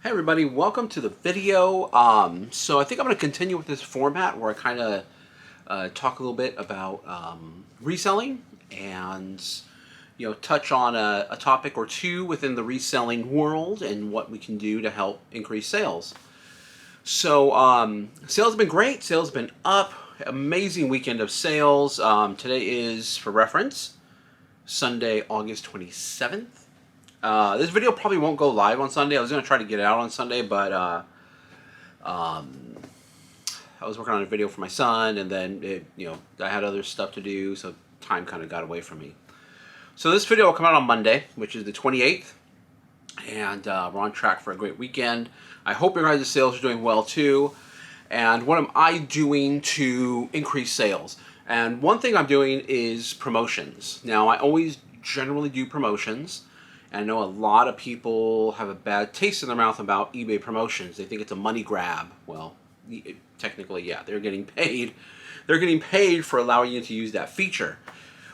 Hey everybody, welcome to the video. So I think I'm going to continue with this format where I kind of talk a little bit about reselling and touch on a topic or two within the reselling world and what we can do to help increase sales. So sales have been great. Sales have been up. Amazing weekend of sales. Today is, for reference, Sunday, August 27th. This video probably won't go live on Sunday. I was going to try to get it out on Sunday, but I was working on a video for my son, and then I had other stuff to do, so time kind of got away from me. So this video will come out on Monday, which is the 28th, and we're on track for a great weekend. I hope your guys' sales are doing well too. And what am I doing to increase sales? And one thing I'm doing is promotions. Now, I always generally do promotions. And I know a lot of people have a bad taste in their mouth about eBay promotions. They think it's a money grab. Well, technically, yeah, they're getting paid. They're getting paid for allowing you to use that feature.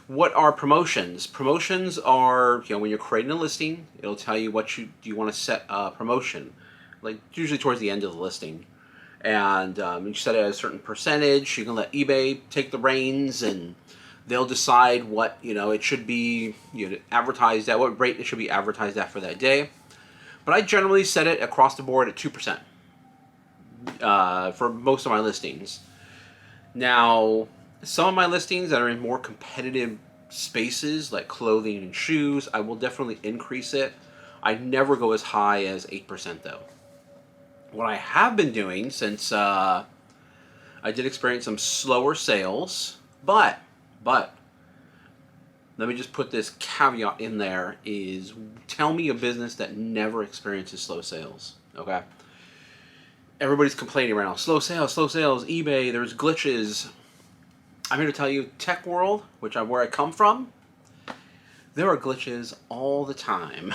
What are promotions? Promotions are, when you're creating a listing, it'll tell you what you want to set a promotion, like usually towards the end of the listing. And you set it at a certain percentage. You can let eBay take the reins, and they'll decide what it should be advertised at, what rate it should be advertised at for that day. But I generally set it across the board at 2% for most of my listings. Now, some of my listings that are in more competitive spaces like clothing and shoes, I will definitely increase it. I never go as high as 8% though. What I have been doing, since I did experience some slower sales, but let me just put this caveat in there, is tell me a business that never experiences slow sales, okay? Everybody's complaining right now, slow sales, eBay, there's glitches. I'm here to tell you, tech world, which where I come from, there are glitches all the time.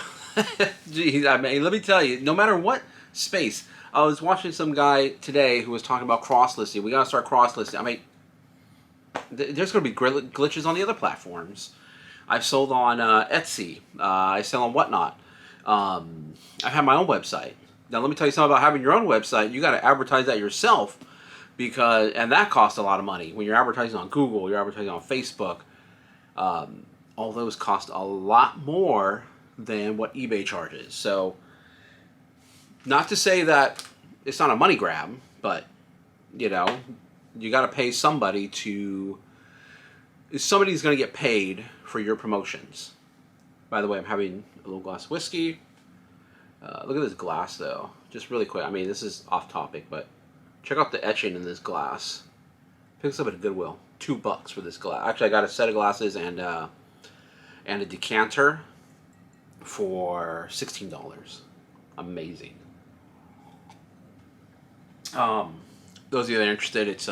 Geez, let me tell you, no matter what space. I was watching some guy today who was talking about cross-listing. We got to start cross-listing. There's going to be glitches on the other platforms. I've sold on Etsy. I sell on Whatnot. I have my own website. Now, let me tell you something about having your own website. You got to advertise that yourself, and that costs a lot of money. When you're advertising on Google, you're advertising on Facebook. All those cost a lot more than what eBay charges. So, not to say that it's not a money grab, but you got to pay somebody somebody's going to get paid for your promotions. By the way, I'm having a little glass of whiskey. Look at this glass though, just really quick. This is off topic, but check out the etching in this glass. Picked this up at Goodwill, $2 for this glass. Actually, I got a set of glasses and a decanter for $16. Amazing. Those of you that are interested, it's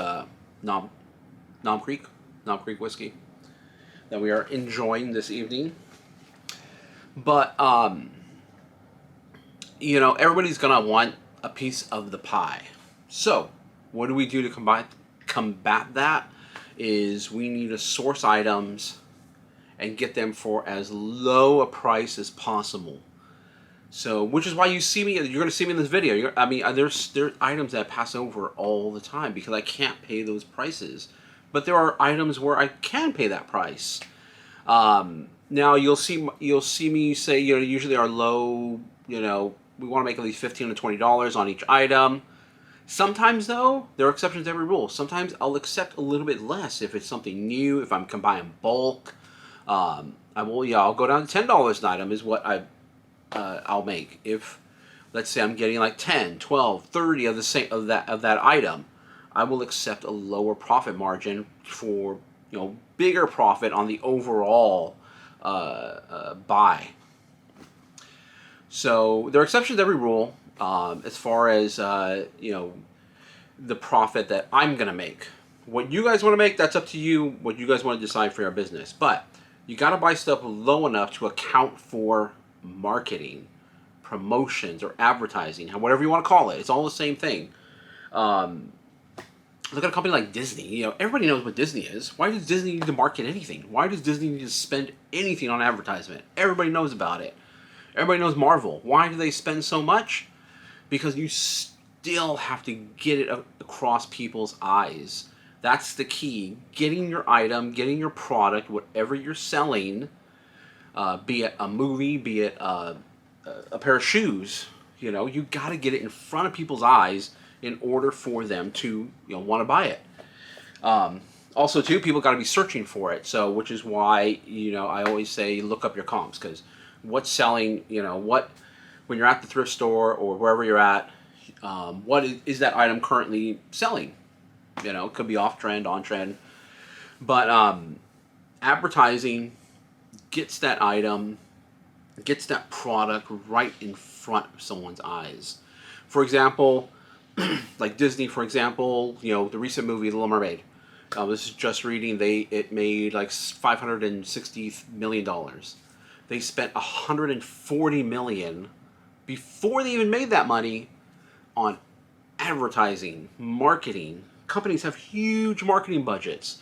Nom Creek whiskey that we are enjoying this evening. But everybody's gonna want a piece of the pie. So what do we do to combat that? Is we need to source items and get them for as low a price as possible. So, which is why you're going to see me in this video. There's items that pass over all the time because I can't pay those prices. But there are items where I can pay that price. Now you'll see me say, usually our low, we want to make at least $15 to $20 on each item. Sometimes though, there are exceptions to every rule. Sometimes I'll accept a little bit less if it's something new, if I'm combining bulk. I'll go down to $10 an item is what I'll make. If let's say I'm getting like 10, 12, 30 of that item, I will accept a lower profit margin for bigger profit on the overall buy. So there are exceptions to every rule as far as the profit that I'm gonna make. What you guys want to make, that's up to you. What you guys want to decide for your business, but you got to buy stuff low enough to account for marketing, promotions, or advertising, whatever you want to call it. It's all the same thing. Look at a company like Disney. Everybody knows what Disney is. Why does Disney need to market anything? Why does Disney need to spend anything on advertisement? Everybody knows about it. Everybody knows Marvel. Why do they spend so much? because you still have to get it across people's eyes. That's the key. Getting your item, getting your product, whatever you're selling, be it a movie, be it a pair of shoes, you got to get it in front of people's eyes in order for them to want to buy it. Also, too, people got to be searching for it. So, which is why I always say look up your comps, because what's selling, when you're at the thrift store or wherever you're at, what is that item currently selling? It could be off trend, on trend, but advertising gets that item, gets that product right in front of someone's eyes. For example, like Disney, for example, the recent movie The Little Mermaid. This is just reading. It made like $560 million. They spent $140 million before they even made that money on advertising, marketing. Companies have huge marketing budgets,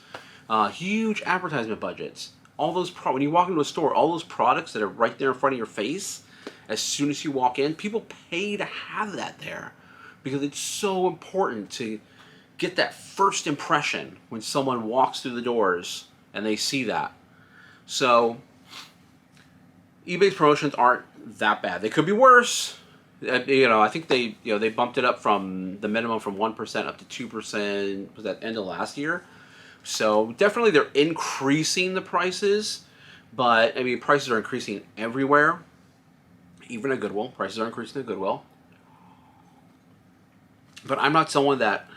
huge advertisement budgets. All those when you walk into a store, all those products that are right there in front of your face, as soon as you walk in, people pay to have that there because it's so important to get that first impression when someone walks through the doors and they see that. So eBay's promotions aren't that bad. They could be worse. I think they bumped it up from the minimum from 1% up to 2%. Was that end of last year? So definitely they're increasing the prices, but prices are increasing everywhere. Even at Goodwill, prices are increasing at Goodwill. But I'm not someone that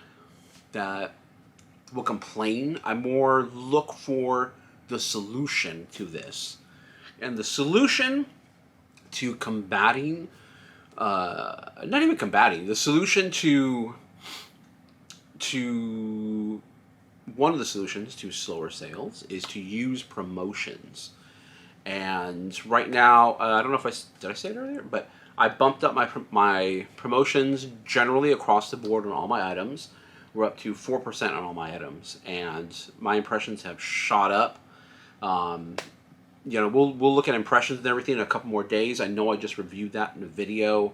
will complain. I more look for the solution to this, and the solution to combating. Not even combating. The solution to one of the solutions to slower sales is to use promotions. And right now, I don't know if did I say it earlier, but I bumped up my promotions generally across the board on all my items. We're up to 4% on all my items, and my impressions have shot up. We'll look at impressions and everything in a couple more days. I know I just reviewed that in a video,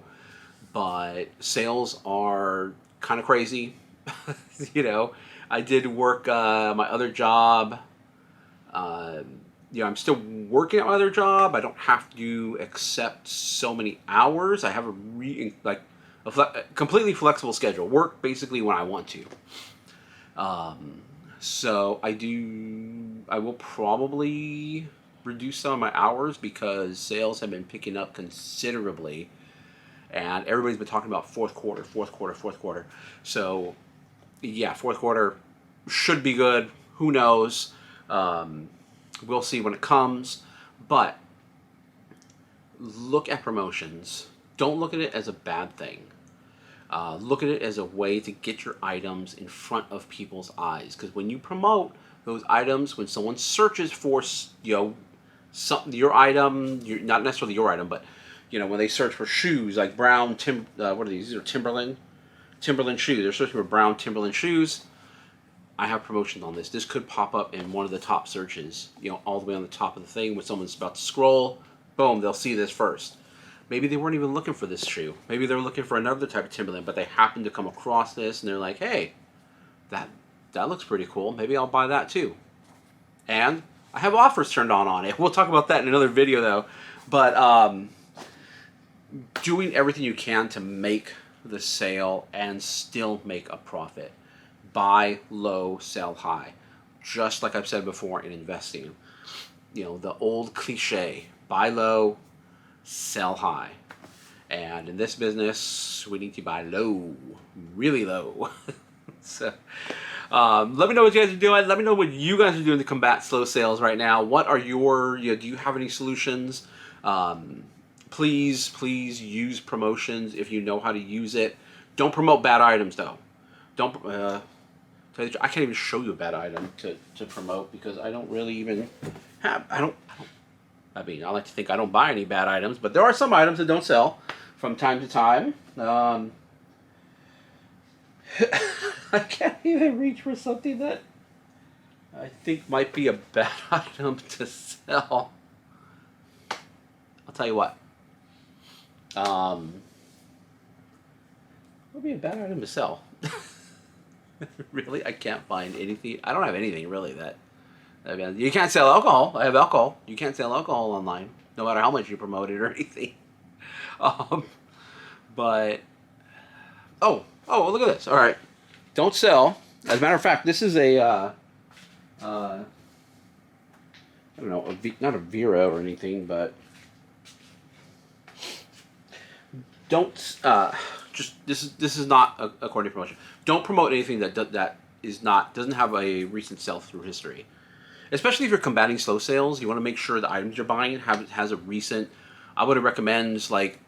but sales are kind of crazy. I did work my other job. I'm still working at my other job. I don't have to accept so many hours. I have a completely flexible schedule. Work basically when I want to. So I will probably reduce some of my hours because sales have been picking up considerably, and everybody's been talking about fourth quarter. So yeah, fourth quarter should be good. Who knows? We'll see when it comes. But look at promotions. Don't look at it as a bad thing. Look at it as a way to get your items in front of people's eyes. Because when you promote those items, when someone searches for your item, not necessarily your item, but when they search for shoes like brown what are these? These are Timberland shoes. They're searching for brown Timberland shoes. I have promotions on this. This could pop up in one of the top searches, all the way on the top of the thing when someone's about to scroll. Boom, they'll see this first. Maybe they weren't even looking for this shoe. Maybe they were looking for another type of Timberland, but they happened to come across this and they're like, hey, that looks pretty cool. Maybe I'll buy that too. And I have offers turned on it. We'll talk about that in another video though. But doing everything you can to make the sale and still make a profit. Buy low, sell high. Just like I've said before in investing. The old cliche, buy low, sell high. And in this business, we need to buy low, really low. So let me know what you guys are doing. Let me know what you guys are doing to combat slow sales right now. What are do you have any solutions? Please use promotions if you know how to use it. Don't promote bad items though. Don't. I can't even show you a bad item to promote because I don't really even have. I like to think I don't buy any bad items, but there are some items that don't sell from time to time. I can't even reach for something that I think might be a bad item to sell. I'll tell you what. be a bad item to sell? Really? I can't find anything. I don't have anything really that. I mean, you can't sell alcohol. I have alcohol. You can't sell alcohol online, no matter how much you promote it or anything. Um, but oh, look at this. All right, don't sell. As a matter of fact, this is a I don't know, not a Vero or anything, but don't just this is not according to promotion. Don't promote anything that is not doesn't have a recent sell through history. Especially if you're combating slow sales, you want to make sure the items you're buying has a recent. I would recommend like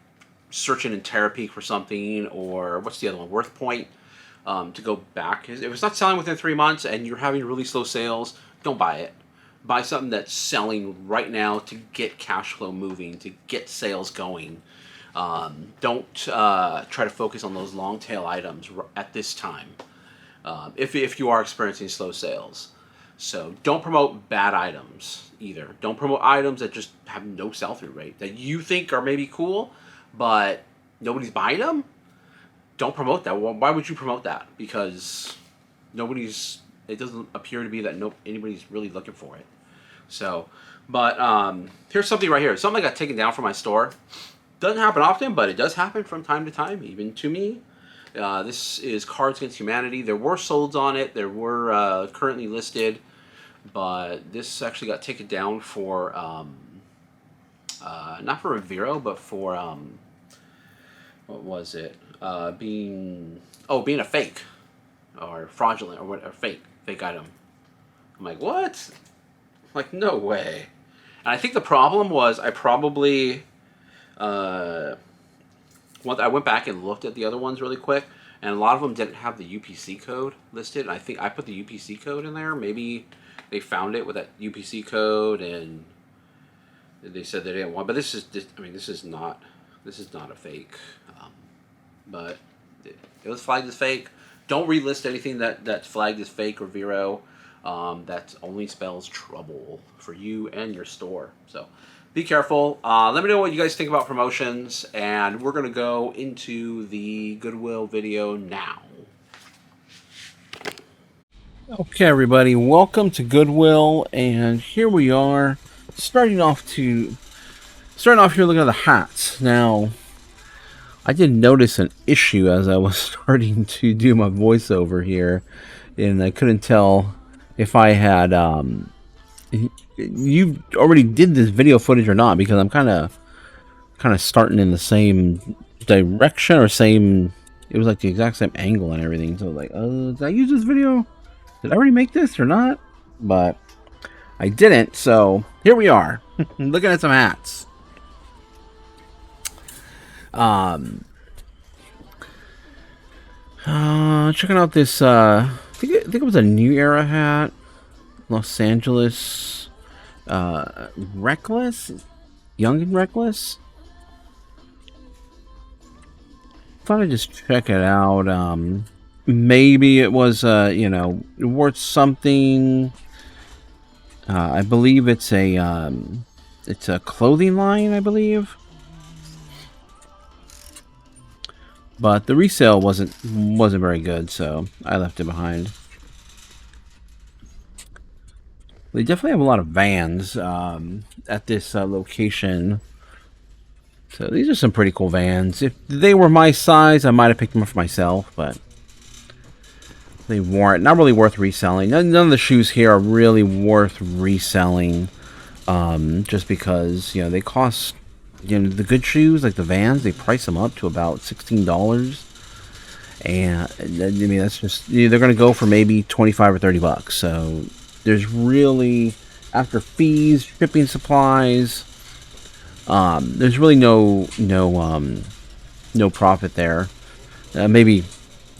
searching in Terapeak for something, or what's the other one, Worth Point, to go back. If it's not selling within 3 months and you're having really slow sales, don't buy it. Buy something that's selling right now to get cash flow moving, to get sales going. Don't try to focus on those long tail items at this time if you are experiencing slow sales. So don't promote bad items either. Don't promote items that just have no sell-through rate, that you think are maybe cool, but nobody's buying them. Don't promote that. Well, why would you promote that? Because it doesn't appear to be that anybody's really looking for it. So, but here's something right here. Something I got taken down from my store. Doesn't happen often, but it does happen from time to time, even to me. This is Cards Against Humanity. There were solds on it. There were currently listed, but this actually got taken down for not for a Vero, but for what was it? Being a fake or fraudulent or what? Or fake item. I'm like, what? Like, no way. And I think the problem was I probably. I went back and looked at the other ones really quick, and a lot of them didn't have the UPC code listed. And I think I put the UPC code in there. Maybe they found it with that UPC code, and they said they didn't want. But this is not a fake. But it was flagged as fake. Don't relist anything that's flagged as fake or Vero. That only spells trouble for you and your store. So. Be careful. Let me know what you guys think about promotions, and we're going to go into the Goodwill video now. Okay, everybody, welcome to Goodwill, and here we are, starting off here looking at the hats. Now, I did notice an issue as I was starting to do my voiceover here, and I couldn't tell if I had you already did this video footage or not, because I'm kind of starting in the same direction or same. It was like the exact same angle and everything. So like, did I use this video? Did I already make this or not? But I didn't. So here we are, looking at some hats. Checking out this. I think it was a New Era hat, Los Angeles. Reckless? Young and Reckless? Thought I'd just check it out. Maybe it was, worth something. I believe it's a clothing line, I believe. But the resale wasn't very good, so I left it behind. They definitely have a lot of vans at this location. So these are some pretty cool vans. If they were my size, I might have picked them up for myself, but they weren't. Not really worth reselling. None of the shoes here are really worth reselling, just because they cost. The good shoes like the Vans, they price them up to about $16, and I mean that's just they're going to go for maybe $25 or $30. So. There's really, after fees, shipping supplies, there's really no profit there. Maybe,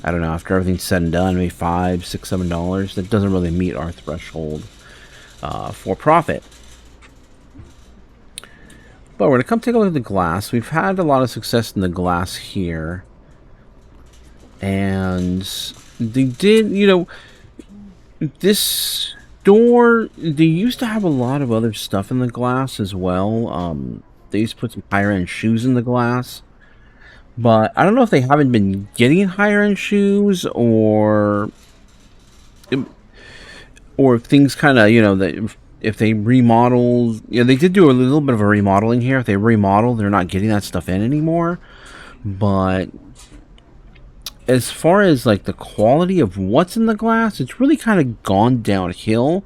I don't know, after everything's said and done, maybe $5, $6, $7. That doesn't really meet our threshold for profit. But we're going to come take a look at the glass. We've had a lot of success in the glass here. And they did, this store, they used to have a lot of other stuff in the glass as well. They used to put some higher end shoes in the glass, But I don't know if they haven't been getting higher end shoes, or things kind of, if they remodel, they did do a little bit of a remodeling here. If they remodel, they're not getting that stuff in anymore. But as far as like the quality of what's in the glass, it's really kind of gone downhill.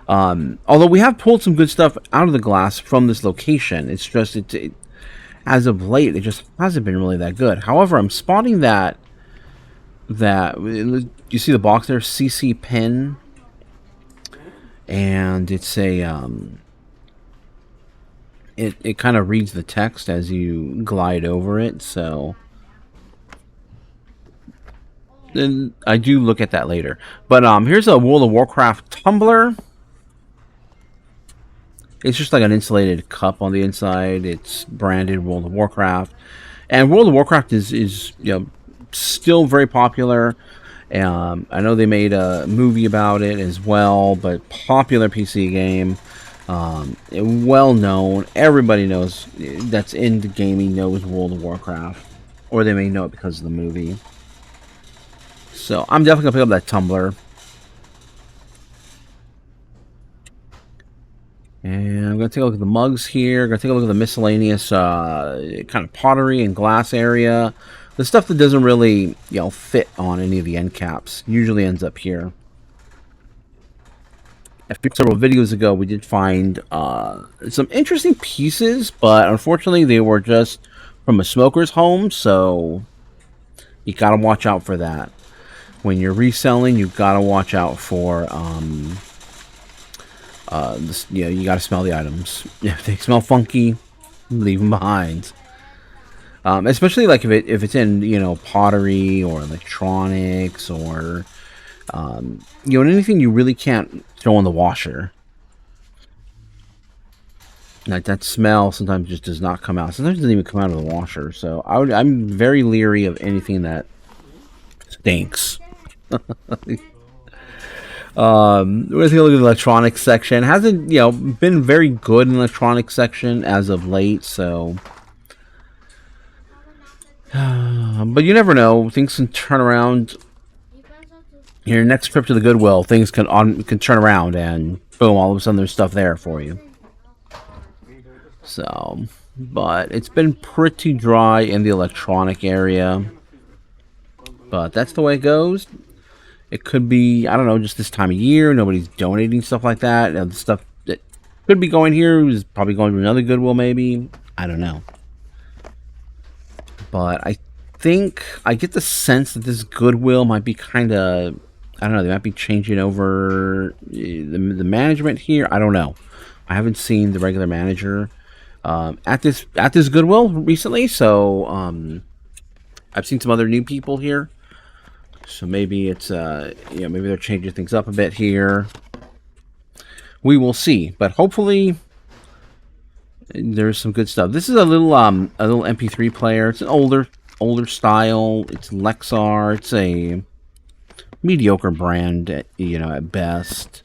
Although we have pulled some good stuff out of the glass from this location, it's just as of late it just hasn't been really that good. However, I'm spotting that you see the box there, CC Pen, and it's a it kind of reads the text as you glide over it, so then I do look at that later. But here's a World of Warcraft tumbler. It's just like an insulated cup on the inside. It's branded World of Warcraft, and World of Warcraft is still very popular. I know they made a movie about it as well, but popular PC game, well known. Everybody knows that's into gaming knows World of Warcraft, or they may know it because of the movie. So I'm definitely gonna pick up that tumbler. And I'm going to take a look at the mugs here. I'm going to take a look at the miscellaneous kind of pottery and glass area. The stuff that doesn't really, fit on any of the end caps usually ends up here. Several videos ago, we did find some interesting pieces, but unfortunately, they were just from a smoker's home, so you got to watch out for that. When you're reselling, you've got to watch out for... you got to smell the items. If they smell funky, leave them behind. Especially like if it's in pottery or electronics or anything you really can't throw in the washer. Like that smell sometimes just does not come out. Sometimes it doesn't even come out of the washer. So I'm very leery of anything that stinks. We're gonna take a look at the electronics section. Hasn't been very good in the electronics section as of late, so but you never know. Things can turn around. Your next trip to the Goodwill, things can turn around, and boom, all of a sudden there's stuff there for you. So, but it's been pretty dry in the electronic area. But that's the way it goes. It could be, I don't know, just this time of year. Nobody's donating stuff like that. The stuff that could be going here is probably going to another Goodwill, maybe. I don't know. But I think I get the sense that this Goodwill might be kind of, I don't know, they might be changing over the management here. I don't know. I haven't seen the regular manager at this Goodwill recently, so I've seen some other new people here. So maybe it's maybe they're changing things up a bit here. We will see, but hopefully there's some good stuff. This is a little MP3 player. It's an older style. It's Lexar. It's a mediocre brand at best.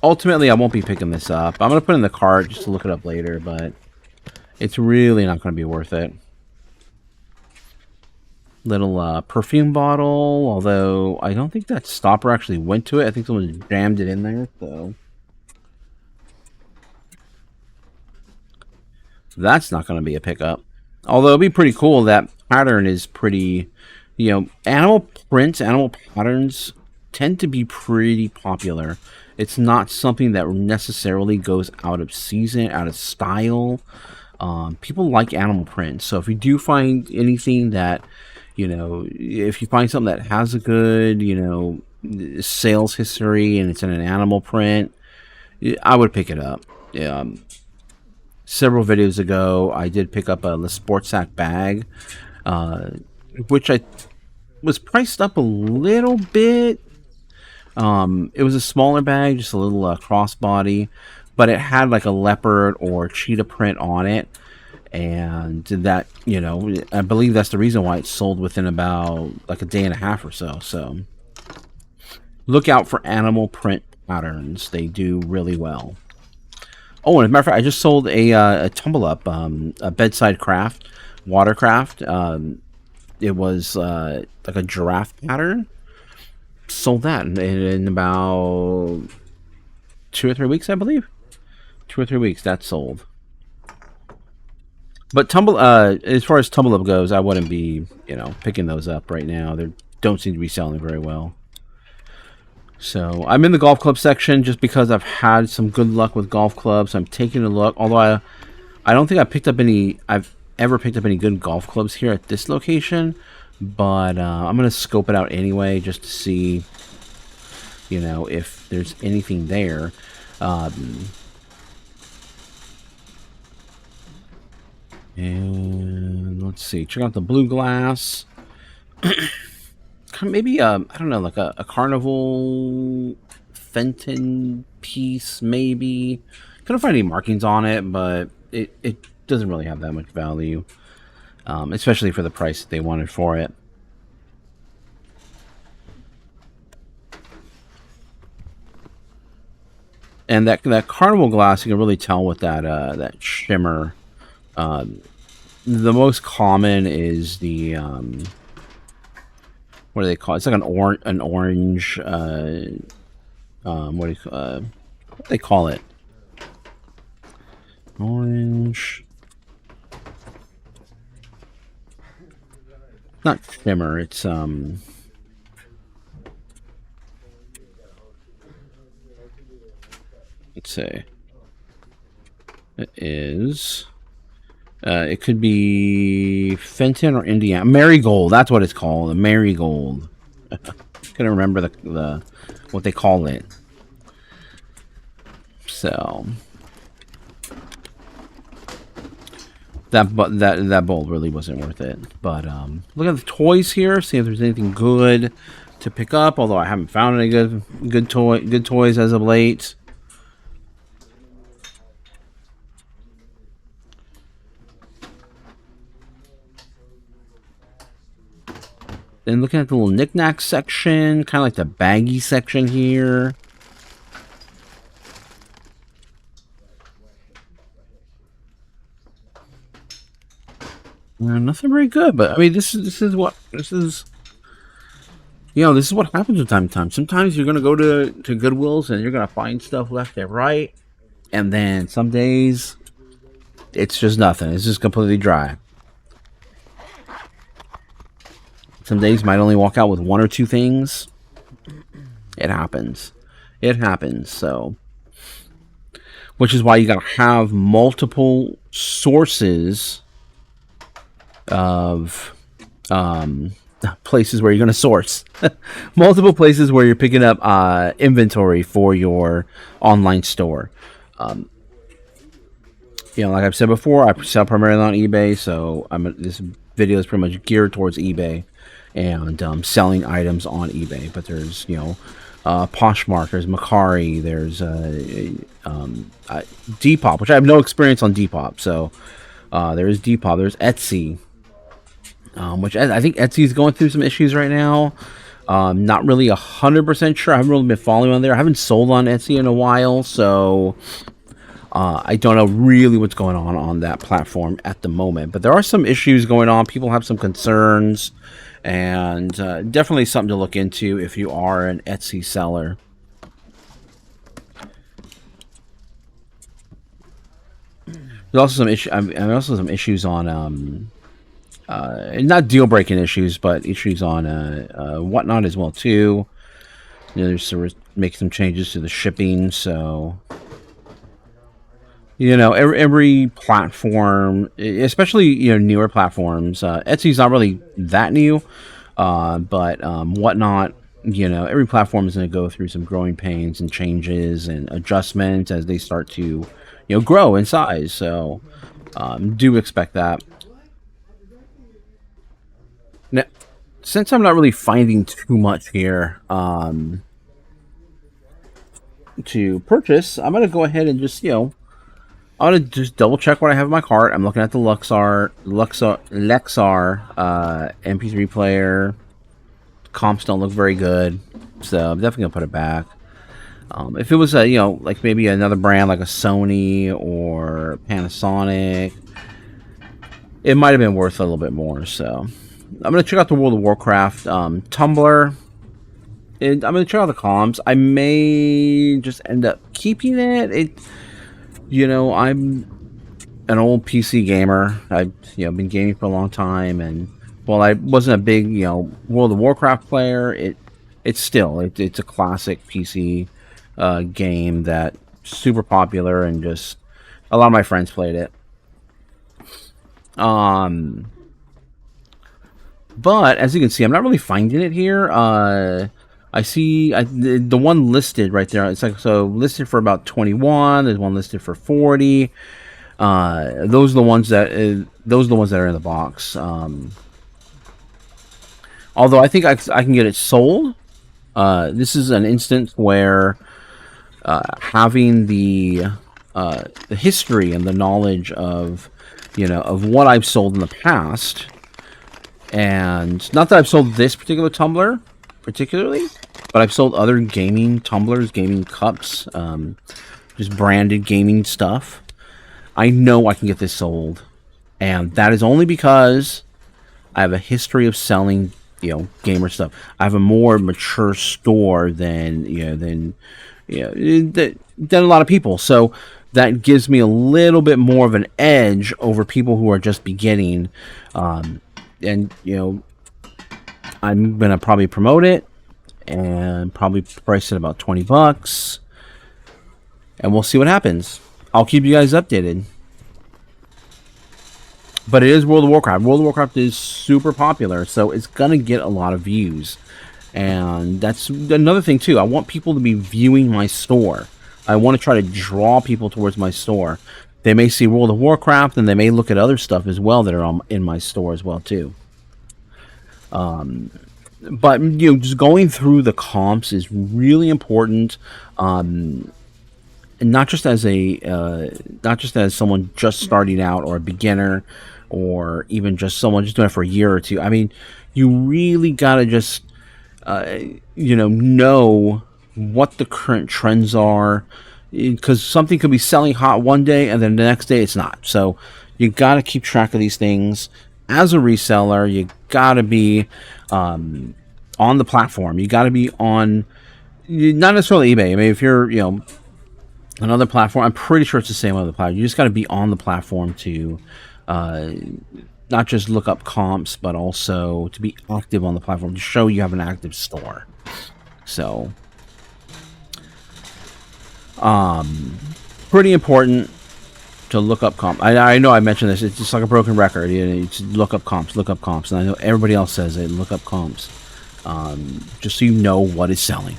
Ultimately, I won't be picking this up. I'm gonna put it in the cart just to look it up later, but it's really not gonna be worth it. Little perfume bottle, although I don't think that stopper actually went to it. I think someone jammed it in there, so that's not going to be a pickup. Although it'd be pretty cool. That pattern is pretty, animal prints, animal patterns tend to be pretty popular. It's not something that necessarily goes out of season, out of style. People like animal prints, so if you do find anything that if you find something that has a good, sales history and it's in an animal print, I would pick it up. Several videos ago, I did pick up a sports sack bag, which I was priced up a little bit. It was a smaller bag, just a little crossbody, but it had like a leopard or cheetah print on it. And that, I believe that's the reason why it sold within about like a day and a half or so. So look out for animal print patterns. They do really well. Oh, and as a matter of fact, I just sold a tumble up, a bedside craft watercraft. It was like a giraffe pattern. Sold that in about 2 or 3 weeks, I believe. 2 or 3 weeks, that sold. But as far as tumble up goes, I wouldn't be, picking those up right now. They don't seem to be selling very well. So I'm in the golf club section just because I've had some good luck with golf clubs. I'm taking a look, although I don't think I've ever picked up any good golf clubs here at this location. But I'm gonna scope it out anyway just to see, if there's anything there. And let's see, check out the blue glass. Maybe I don't know, like a carnival Fenton piece, maybe. Couldn't find any markings on it, but it doesn't really have that much value, especially for the price that they wanted for it. And that carnival glass, you can really tell with that shimmer. The most common is the what do they call it? It's like an orange. What do they call it? Orange. Not shimmer. It's let's say it is. It could be Fenton or Indiana. Marigold, that's what it's called. A marigold. Couldn't remember the what they call it. So that bowl really wasn't worth it. But look at the toys here. See if there's anything good to pick up. Although I haven't found any good toys as of late. Then looking at the little knickknack section, kind of like the baggy section here. Nothing very good, but I mean, this is what happens from time to time. Sometimes you're gonna go to Goodwills and you're gonna find stuff left and right, and then some days it's just nothing. It's just completely dry. Some days might only walk out with one or two things. It happens. It happens. So, which is why you gotta have multiple sources of places where you're gonna source. Multiple places where you're picking up inventory for your online store. Like I've said before, I sell primarily on eBay, so this video is pretty much geared towards eBay and selling items on eBay. But there's Poshmark, there's Macari, there's Depop, which I have no experience on Depop. So there is Depop, there's Etsy, which I think Etsy is going through some issues right now. Not really 100% sure. I haven't really been following on there. I haven't sold on Etsy in a while, so I don't know really what's going on that platform at the moment. But there are some issues going on. People have some concerns, and definitely something to look into if you are an Etsy seller. There's also some issues on not deal breaking issues, but issues on Whatnot as well too. There's make some changes to the shipping, so every platform, especially newer platforms. Etsy's not really that new, but Whatnot, every platform is going to go through some growing pains and changes and adjustments as they start to grow in size. So do expect that. Now, since I'm not really finding too much here to purchase, I'm going to go ahead and just I'm going to just double check what I have in my cart. I'm looking at the Lexar MP3 player. Comps don't look very good, so I'm definitely going to put it back. If it was like maybe another brand like a Sony or Panasonic, it might have been worth a little bit more. So I'm gonna check out the World of Warcraft Tumblr. And I'm gonna check out the comms. I may just end up keeping it. I'm an old PC gamer. I've been gaming for a long time, and while I wasn't a big World of Warcraft player, it's a classic PC game that super popular, and just a lot of my friends played it. But as you can see, I'm not really finding it here. I see the one listed right there. It's like listed for about 21. There's one listed for 40. Those are the ones that are in the box. Although I think I can get it sold. This is an instance where having the history and the knowledge of what I've sold in the past, and not that I've sold this particular tumbler particularly, but I've sold other gaming tumblers, gaming cups, just branded gaming stuff. I know I can get this sold, and that is only because I have a history of selling gamer stuff. I have a more mature store than a lot of people, so that gives me a little bit more of an edge over people who are just beginning. And I'm gonna probably promote it and probably price it about $20, and we'll see what happens. I'll keep you guys updated. But it is World of Warcraft. World of Warcraft is super popular, so it's gonna get a lot of views. And that's another thing too. I want people to be viewing my store. I want to try to draw people towards my store. They may see World of Warcraft, and they may look at other stuff as well that are in my store as well too. But just going through the comps is really important. And not just as someone just starting out, or a beginner, or even just someone just doing it for a year or two. I mean, you really gotta just know what the current trends are, because something could be selling hot one day and then the next day it's not. So you got to keep track of these things. As a reseller, you got to be on the platform. You got to be on, not necessarily eBay. I mean, if you're another platform, I'm pretty sure it's the same on the platform. You just got to be on the platform to not just look up comps, but also to be active on the platform, to show you have an active store. So pretty important to look up comps. I know I mentioned this. It's just like a broken record. You just look up comps, and I know everybody else says it. Look up comps, just so you know what is selling,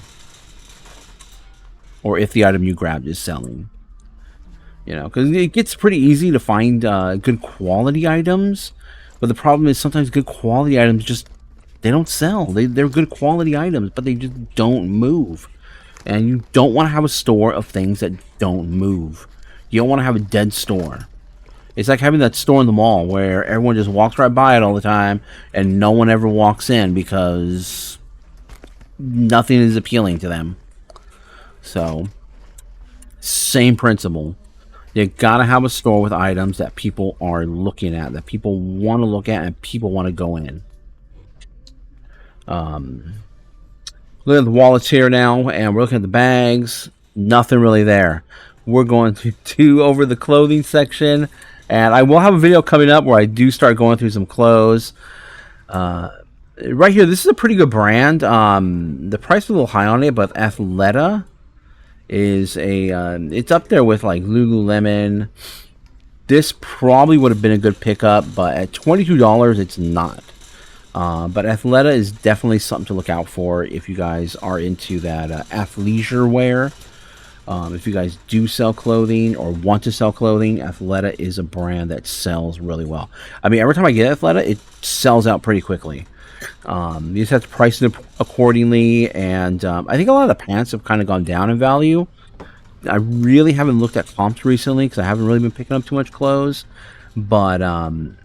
or if the item you grabbed is selling. Because it gets pretty easy to find good quality items, but the problem is sometimes good quality items they don't sell. They're good quality items, but they just don't move. And you don't want to have a store of things that don't move. You don't want to have a dead store. It's like having that store in the mall where everyone just walks right by it all the time, and no one ever walks in because nothing is appealing to them. So, same principle. You gotta have a store with items that people are looking at, that people want to look at, and people want to go in. Look at the wallets here now, and we're looking at the bags. Nothing really there. We're going to over the clothing section, and I will have a video coming up where I do start going through some clothes. Right here, this is a pretty good brand. The price is a little high on it, but Athleta is it's up there with like Lululemon. This probably would have been a good pickup, but at $22, it's not. But Athleta is definitely something to look out for if you guys are into that athleisure wear. If you guys do sell clothing or want to sell clothing, Athleta is a brand that sells really well. I mean, every time I get Athleta, it sells out pretty quickly. You just have to price it accordingly, and I think a lot of the pants have kind of gone down in value. I really haven't looked at comps recently because I haven't really been picking up too much clothes, but I'm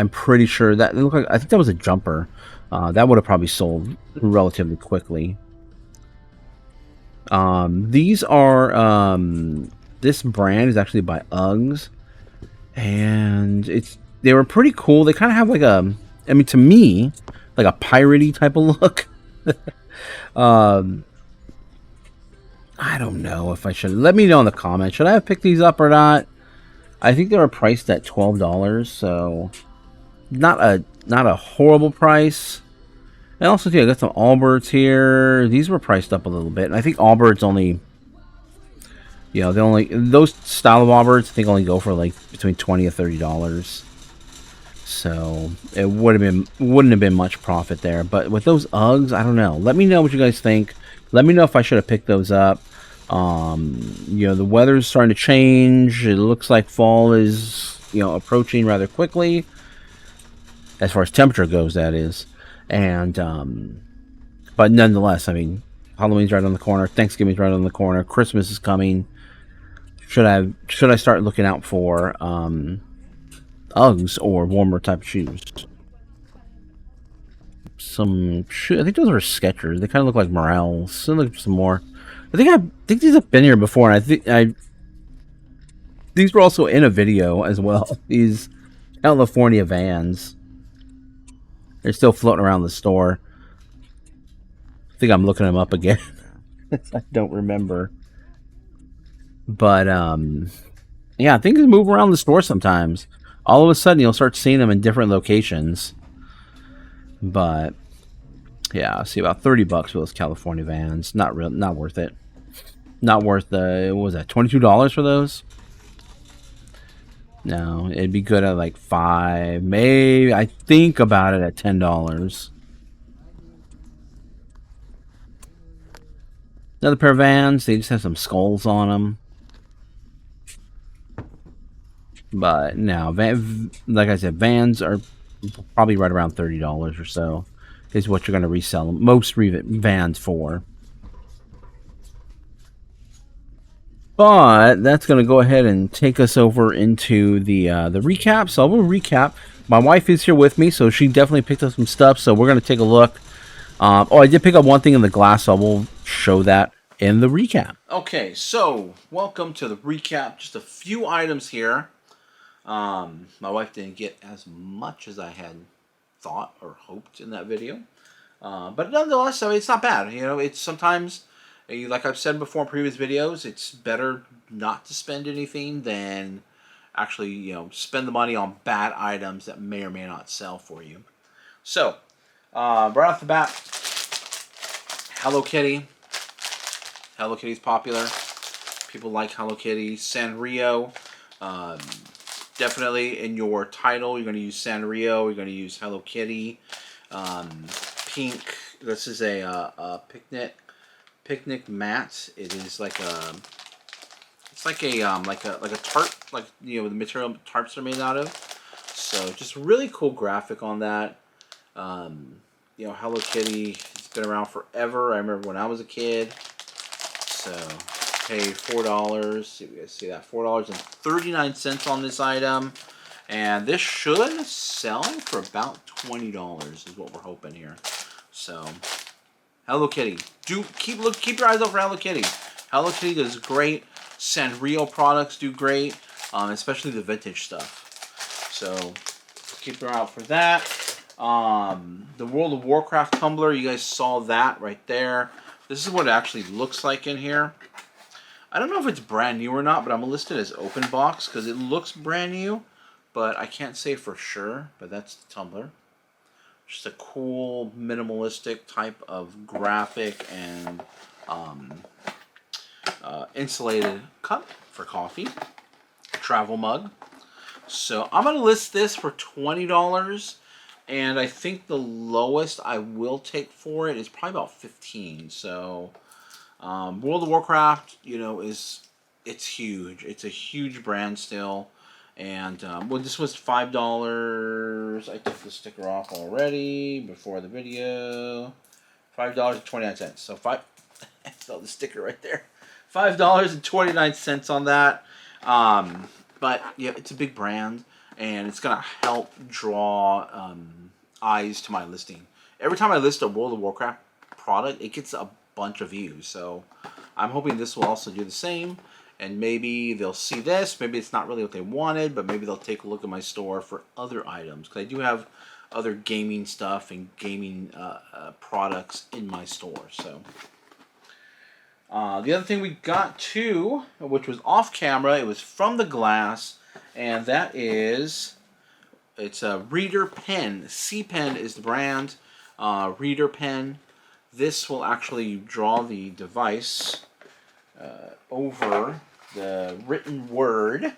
pretty sure that I think that was a jumper. That would have probably sold relatively quickly. These are this brand is actually by Uggs, and it's they were pretty cool. They kind of have like a, I mean, to me, like a piratey type of look. um, I don't know if I should. Let me know in the comments. Should I have picked these up or not? I think they were priced at $12, so not a horrible price. And also, too, I got some Allbirds here. These were priced up a little bit, and I think Allbirds only, they only, those style of Allbirds, I think only go for like between $20 and $30. So it wouldn't have been much profit there. But with those Uggs, I don't know. Let me know what you guys think. Let me know if I should have picked those up. The weather's starting to change. It looks like fall is, approaching rather quickly. As far as temperature goes, that is. And but nonetheless, I mean, Halloween's right on the corner. Thanksgiving's right on the corner. Christmas is coming. Should I start looking out for Uggs or warmer type shoes? Some shoes. I think those are Skechers. They kind of look like Morels. So look some more. I think these have been here before, and these were also in a video as well. These California Vans. They're still floating around the store. I think I'm looking them up again. I don't remember. But yeah, things move around the store sometimes. All of a sudden, you'll start seeing them in different locations. But yeah, I see about $30 for those California Vans. Not worth it. Not worth what was that? $22 for those? No, it'd be good at like $5, maybe. I think about it at $10. Another pair of Vans. They just have some skulls on them. But no, like I said, Vans are probably right around $30 or so. Is what you're going to resell them. Most Vans for. But that's going to go ahead and take us over into the recap. So we'll recap. My wife is here with me, so she definitely picked up some stuff. So we're going to take a look. I did pick up one thing in the glass, so we'll show that in the recap. Okay, so welcome to the recap. Just a few items here. My wife didn't get as much as I had thought or hoped in that video. But nonetheless, I mean, it's not bad. It's sometimes, like I've said before in previous videos, it's better not to spend anything than actually, spend the money on bad items that may or may not sell for you. So, right off the bat, Hello Kitty. Hello Kitty's popular. People like Hello Kitty. Sanrio. Definitely in your title, you're going to use Sanrio. You're going to use Hello Kitty. Pink. This is a picnic mat. It is like a. It's like a tarp, like the material tarps are made out of. So just really cool graphic on that. Hello Kitty has been around forever. I remember when I was a kid. So paid $4. See if you guys see that, $4.39 on this item, and this should sell for about $20 is what we're hoping here. So Hello Kitty, keep your eyes out for Hello Kitty. Hello Kitty does great. Sanrio products do great, especially the vintage stuff. So keep your eye out for that. The World of Warcraft tumbler, you guys saw that right there. This is what it actually looks like in here. I don't know if it's brand new or not, but I'm going to list it as open box because it looks brand new, but I can't say for sure. But that's the tumbler. Just a cool minimalistic type of graphic and insulated cup for coffee. Travel mug. So I'm going to list this for $20. And I think the lowest I will take for it is probably about $15. So World of Warcraft, it's huge. It's a huge brand still. And this was $5. I took the sticker off already before the video. $5.29. So I saw the sticker right there. $5.29 on that. But yeah, it's a big brand. And it's going to help draw eyes to my listing. Every time I list a World of Warcraft product, it gets a bunch of views. So I'm hoping this will also do the same. and maybe they'll see this. Maybe it's not really what they wanted, but maybe they'll take a look at my store for other items, because I do have other gaming stuff and gaming products in my store. So the other thing we got too, which was off camera, it was from the glass, and that is, it's a reader pen. C Pen is the brand. Reader pen. This will actually draw the device over the written word,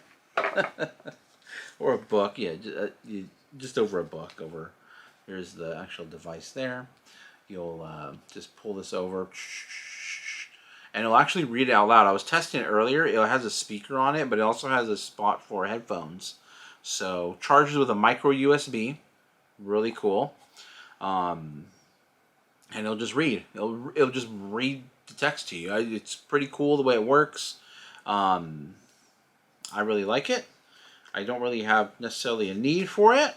or a book. Yeah, just over a book. Over, here's the actual device there. You'll just pull this over, and it'll actually read it out loud. I was testing it earlier. It has a speaker on it, but it also has a spot for headphones. So charges with a micro USB, really cool. And it'll just read. It'll just read the text to you. It's pretty cool the way it works. I really like it. I don't really have necessarily a need for it,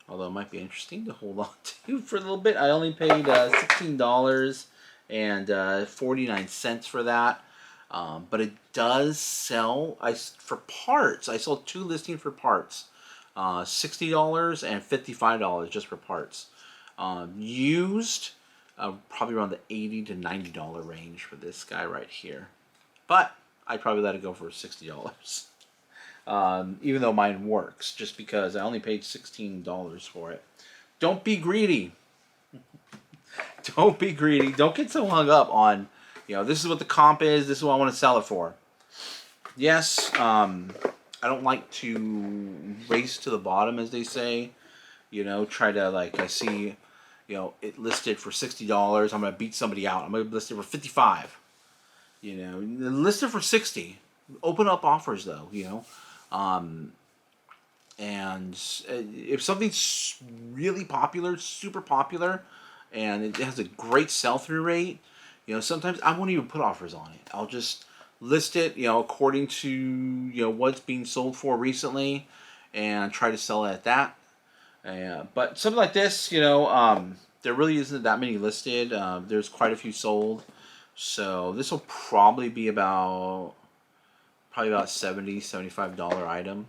although it might be interesting to hold on to for a little bit. I only paid $16.49 for that. But it does sell for parts. I sold 2 listings for parts, $60 and $55 just for parts. Used, probably around the $80 to $90 range for this guy right here. But I'd probably let it go for $60, even though mine works, just because I only paid $16 for it. Don't be greedy. Don't be greedy. Don't get so hung up on, this is what the comp is, this is what I want to sell it for. Yes, I don't like to race to the bottom, as they say. Try to, like, I see, it listed for $60. I'm going to beat somebody out. I'm going to list it for $55. List it for $60. Open up offers, though, and if something's really popular, super popular, and it has a great sell-through rate, sometimes I won't even put offers on it. I'll just list it, according to, what's being sold for recently, and try to sell it at that. But something like this, there really isn't that many listed. There's quite a few sold. So this will probably be about $70, $75 item.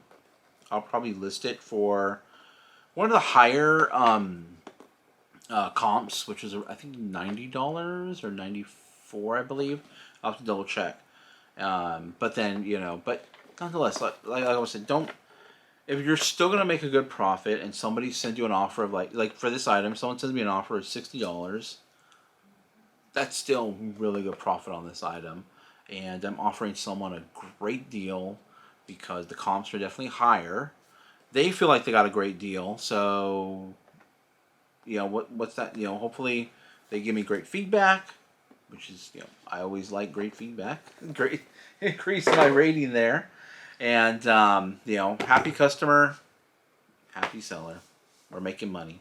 I'll probably list it for one of the higher comps, which is I think $90 or $94, I believe. I'll have to double check. But then but nonetheless, like I said, don't. If you're still gonna make a good profit, and somebody sends you an offer of like for this item, someone sends me an offer of $60. That's still really good profit on this item, and I'm offering someone a great deal because the comps are definitely higher. They feel like they got a great deal, so what's that? Hopefully they give me great feedback, which is I always like great feedback. Great, increase my rating there, and happy customer, happy seller. We're making money.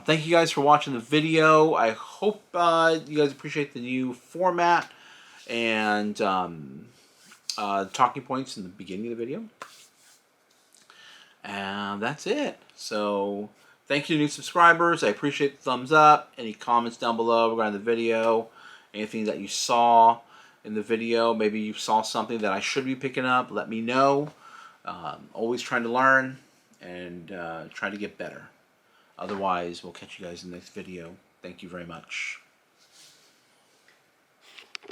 Thank you guys for watching the video. I hope you guys appreciate the new format and talking points in the beginning of the video. And that's it. So thank you to new subscribers. I appreciate the thumbs up. Any comments down below regarding the video. Anything that you saw in the video. Maybe you saw something that I should be picking up. Let me know. Always trying to learn and trying to get better. Otherwise, we'll catch you guys in the next video. Thank you very much.